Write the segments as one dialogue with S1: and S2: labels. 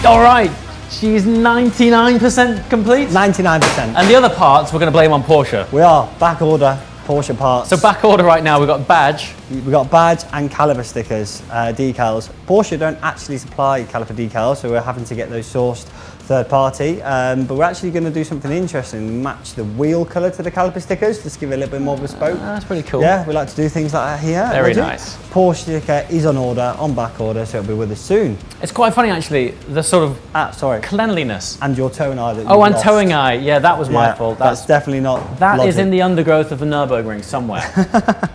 S1: All right, she's 99% complete.
S2: 99%.
S1: And the other parts we're going to blame on Porsche.
S2: We are back order Porsche parts.
S1: So back order right now, we've got badge.
S2: We've got badge and caliper stickers, decals. Porsche don't actually supply caliper decals, so we're having to get those sourced third party. But we're actually going to do something interesting, match the wheel colour to the caliper stickers, just give it a little bit more bespoke.
S1: That's pretty cool.
S2: Yeah, we like to do things like that here.
S1: Very nice.
S2: Porsche sticker is on order, on back order, so it'll be with us soon.
S1: It's quite funny actually, the sort of
S2: sorry.
S1: Cleanliness.
S2: And your towing eye that you
S1: and
S2: lost.
S1: towing eye, yeah, that was my fault.
S2: That's definitely not
S1: That
S2: logic.
S1: is in the undergrowth of the Nürburgring somewhere.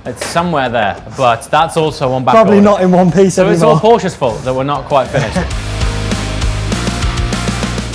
S1: It's somewhere there, but that's also on back
S2: Probably
S1: order.
S2: not in one piece
S1: So
S2: anymore.
S1: it's all Porsche's fault that we're not quite finished.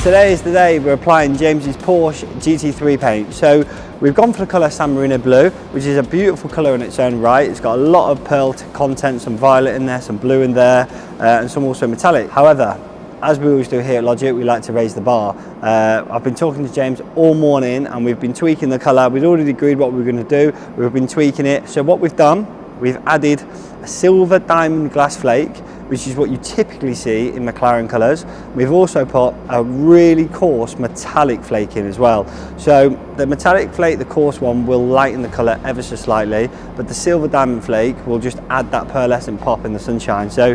S2: Today is the day we're applying James's Porsche GT3 paint. So we've gone for the colour San Marino Blue, which is a beautiful colour in its own right. It's got a lot of pearl content, some violet in there, some blue in there, and some also metallic. However, as we always do here at Logic, we like to raise the bar. I've been talking to James all morning and we've been tweaking the colour. We'd already agreed what we were going to do. We've been tweaking it. So what we've done, we've added a silver diamond glass flake, which is what you typically see in McLaren colours. We've also put a really coarse metallic flake in as well. So the metallic flake, the coarse one, will lighten the colour ever so slightly, but the silver diamond flake will just add that pearlescent pop in the sunshine. So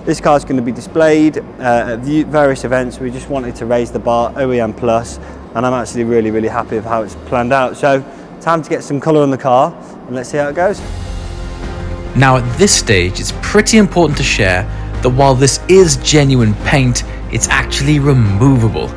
S2: this car is going to be displayed at various events. We just wanted to raise the bar, OEM plus, and I'm actually really, really happy with how it's planned out. So time to get some colour on the car and let's see how it goes.
S3: Now at this stage, it's pretty important to share that while this is genuine paint, it's actually removable.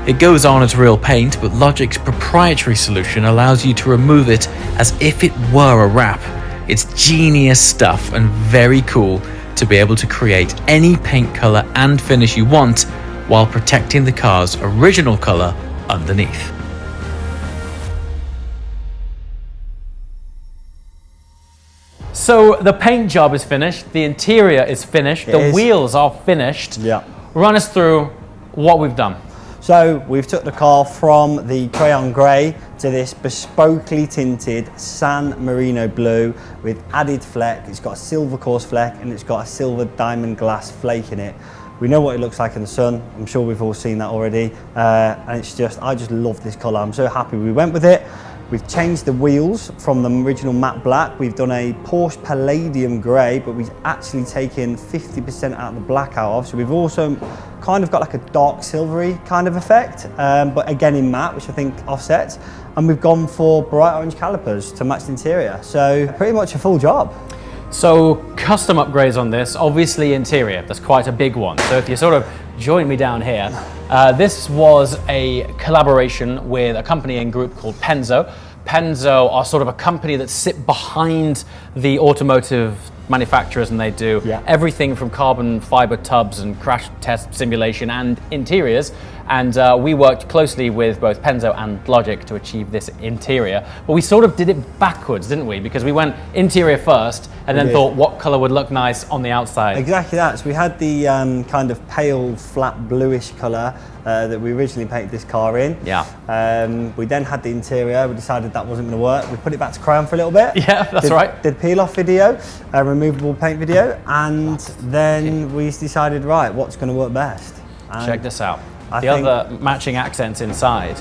S3: It goes on as real paint, but Logic's proprietary solution allows you to remove it as if it were a wrap. It's genius stuff and very cool to be able to create any paint color and finish you want while protecting the car's original color underneath.
S1: So the paint job is finished, the interior is finished, the wheels are finished.
S2: Yeah.
S1: Run us through what we've done.
S2: So we've took the car from the crayon grey to this bespokely tinted San Marino Blue with added fleck. It's got a silver coarse fleck and it's got a silver diamond glass flake in it. We know what it looks like in the sun. I'm sure we've all seen that already. And it's just, I just love this colour. I'm so happy we went with it. We've changed the wheels from the original matte black. We've done a Porsche Palladium grey, but we've actually taken 50% out of the black out of. So we've also kind of got like a dark silvery kind of effect, but again in matte, which I think offsets. And we've gone for bright orange calipers to match the interior. So pretty much a full job.
S1: So custom upgrades on this, obviously interior, that's quite a big one. So if you sort of join me down here, this was a collaboration with a company and group called Penzo. Penzo are sort of a company that sit behind the automotive manufacturers and they do everything from carbon fiber tubs and crash test simulation and interiors. And we worked closely with both Penzo and Logic to achieve this interior. But we sort of did it backwards, didn't we? Because we went interior first and then thought what color would look nice on the outside.
S2: Exactly that. So we had the kind of pale, flat bluish color that we originally painted this car in.
S1: Yeah.
S2: We then had the interior. We decided that wasn't going to work. We put it back to crayon for a little bit.
S1: Yeah, that's right.
S2: Did peel off video, removable paint video, and then we decided, right, what's going to work best? And
S1: check this out. The other matching accents inside.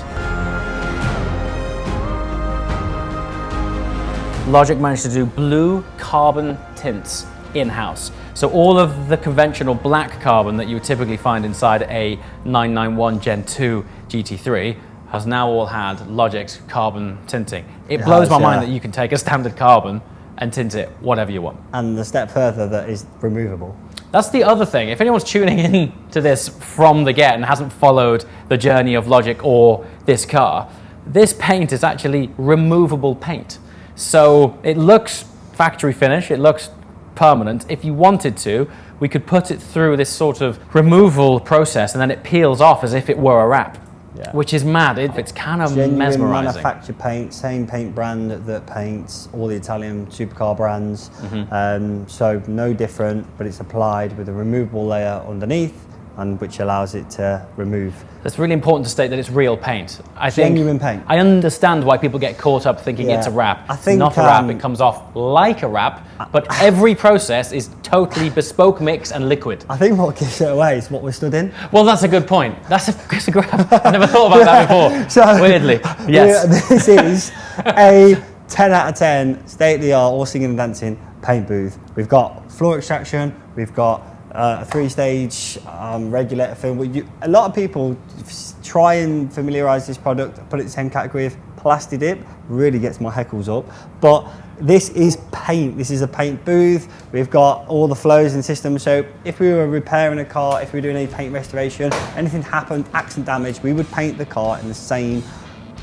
S1: Logic managed to do blue carbon tints in-house. So all of the conventional black carbon that you would typically find inside a 991 Gen 2 GT3 has now all had Logic's carbon tinting. It blows my mind that you can take a standard carbon and tint it whatever you want.
S2: And the step further, that is removable.
S1: That's the other thing. If anyone's tuning in to this from the get and hasn't followed the journey of Logic or this car, this paint is actually removable paint. So it looks factory finish, it looks permanent. If you wanted to, we could put it through this sort of removal process and then it peels off as if it were a wrap. Which is mad. It's kind of mesmerizing.
S2: Manufactured paint, same paint brand that paints all the Italian supercar brands. So no different, but it's applied with a removable layer underneath, and which allows it to remove.
S1: It's really important to state that it's real paint. I think
S2: Genuine paint.
S1: I understand why people get caught up thinking it's a wrap.
S2: I think,
S1: it's not a wrap. It comes off like a wrap, but every process is totally bespoke mix and liquid.
S2: I think what gives it away is what we're stood in.
S1: Well, that's a good point. That's a great. I never thought about that before.
S2: So,
S1: weirdly, yes.
S2: This is a 10 out of 10 state-of-the-art all singing and dancing paint booth. We've got floor extraction. We've got a 3-stage regulator film. A lot of people try and familiarise this product, put it in the same category of plasti dip, really gets my heckles up. But this is paint. This is a paint booth. We've got all the flows and systems. So if we were repairing a car, if we were doing any paint restoration, anything happened, accident damage, we would paint the car in the same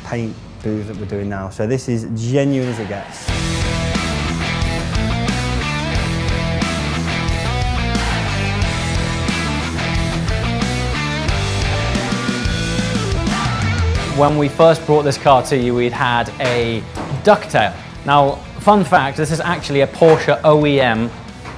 S2: paint booth that we're doing now. So this is genuine as it gets.
S1: When we first brought this car to you, we'd had a Ducktail. Now, fun fact, this is actually a Porsche OEM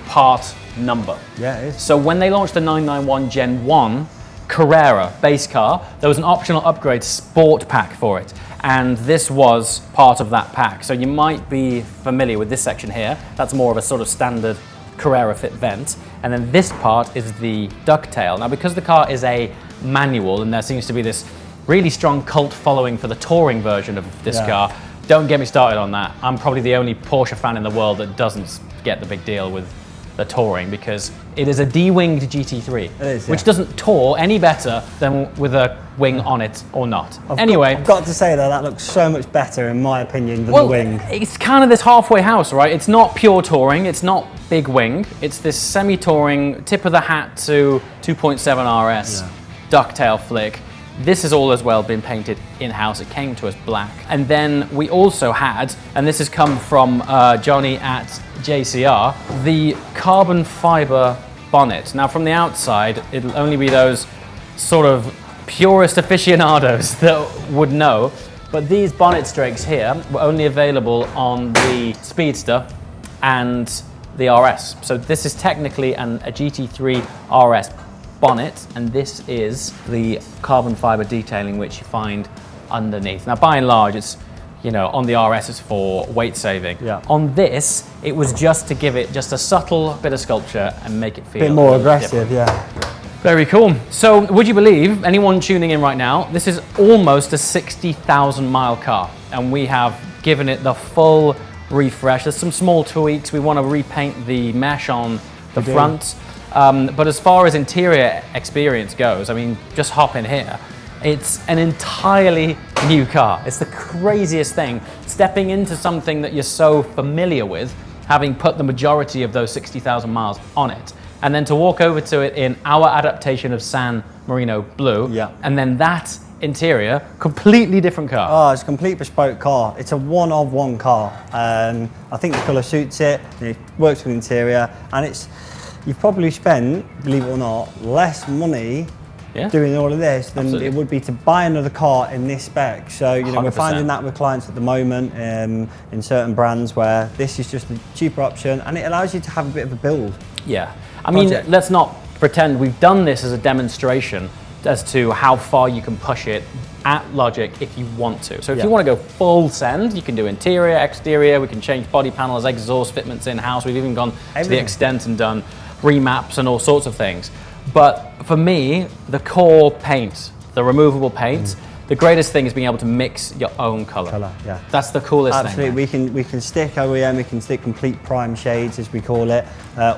S1: part number.
S2: Yeah, it is.
S1: So when they launched the 991 Gen 1 Carrera base car, there was an optional upgrade sport pack for it. And this was part of that pack. So you might be familiar with this section here. That's more of a sort of standard Carrera fit vent. And then this part is the Ducktail. Now, because the car is a manual and there seems to be this really strong cult following for the touring version of this car. Don't get me started on that. I'm probably the only Porsche fan in the world that doesn't get the big deal with the touring, because it is a D-winged GT3,
S2: it is,
S1: which doesn't tour any better than with a wing on it or not. I've
S2: got to say that looks so much better in my opinion than the wing.
S1: It's kind of this halfway house, right? It's not pure touring, it's not big wing, it's this semi-touring, tip of the hat to 2.7 RS Ducktail flick. This has all as well been painted in-house. It came to us black. And then we also had, and this has come from Johnny at JCR, the carbon fibre bonnet. Now from the outside, it'll only be those sort of purist aficionados that would know, but these bonnet strakes here were only available on the Speedster and the RS. So this is technically a GT3 RS bonnet, and this is the carbon fibre detailing which you find underneath. Now by and large it's, you know, on the RS it's for weight saving. On this it was just to give it just a subtle bit of sculpture and make it feel
S2: a bit more
S1: different.
S2: aggressive.
S1: Very cool. So would you believe, anyone tuning in right now, this is almost a 60,000 mile car and we have given it the full refresh. There's some small tweaks. We want to repaint the mesh on the front. But as far as interior experience goes, I mean, just hop in here. It's an entirely new car. It's the craziest thing, stepping into something that you're so familiar with, having put the majority of those 60,000 miles on it, and then to walk over to it in our adaptation of San Marino Blue, and then that interior, completely different car.
S2: Oh, it's a complete bespoke car. It's a one-of-one car. I think the colour suits it, it works with the interior, and you've probably spent, believe it or not, less money doing all of this than it would be to buy another car in this spec. So, you know, 100%. We're finding that with clients at the moment in certain brands where this is just a cheaper option and it allows you to have a bit of a build.
S1: Yeah, I mean, let's not pretend we've done this as a demonstration as to how far you can push it at Logic if you want to. So if you want to go full send, you can do interior, exterior, we can change body panels, exhaust fitments in-house. We've even gone to the extent and done remaps and all sorts of things. But for me, the core paint, the removable paint, the greatest thing is being able to mix your own colour. That's the coolest thing.
S2: Absolutely, we can stick OEM, we can stick complete prime shades as we call it,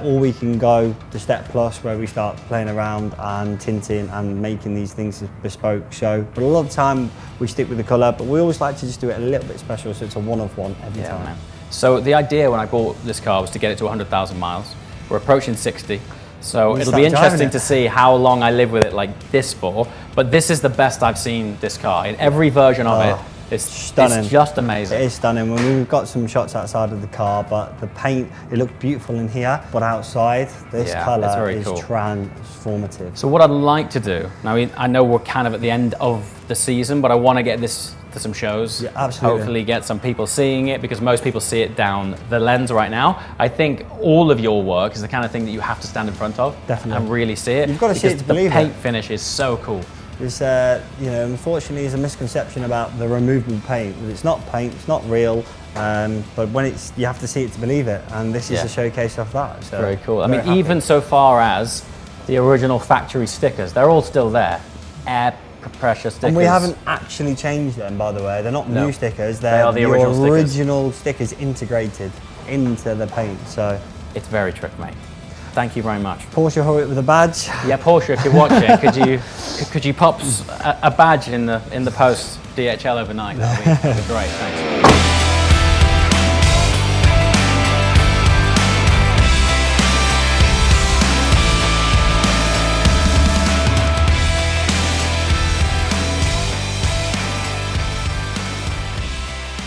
S2: or we can go the step plus where we start playing around and tinting and making these things bespoke. So for a lot of time we stick with the colour, but we always like to just do it a little bit special, so it's a one-of-one every time.
S1: Man. So the idea when I bought this car was to get it to 100,000 miles. We're approaching 60. So it'll be interesting to see how long I live with it like this for. But this is the best I've seen this car. In every version of it, it's stunning. It's just amazing.
S2: It is stunning. We've got some shots outside of the car, but the paint, it looks beautiful in here. But outside, this colour is transformative.
S1: So what I'd like to do, now I know we're kind of at the end of the season, but I want to get this to some shows.
S2: Yeah, absolutely.
S1: Hopefully get some people seeing it, because most people see it down the lens right now. I think all of your work is the kind of thing that you have to stand in front of.
S2: Definitely.
S1: And really see it.
S2: You've got to see it to believe it.
S1: The paint finish is so cool.
S2: There's, you know, unfortunately, there's a misconception about the removable paint. It's not paint, it's not real, but when it's, you have to see it to believe it, and this is a showcase of that. So
S1: very cool. I mean,
S2: happy.
S1: even so far as the original factory stickers, they're all still there. Air pressure stickers.
S2: And we haven't actually changed them, by the way. They're not new stickers. They are the original stickers integrated into the paint. So
S1: it's very trick, mate. Thank you very much.
S2: Porsche Hoyt with a badge.
S1: Yeah, Porsche, if you're watching, could you pop a badge in the post DHL overnight? That'd be great. Thanks.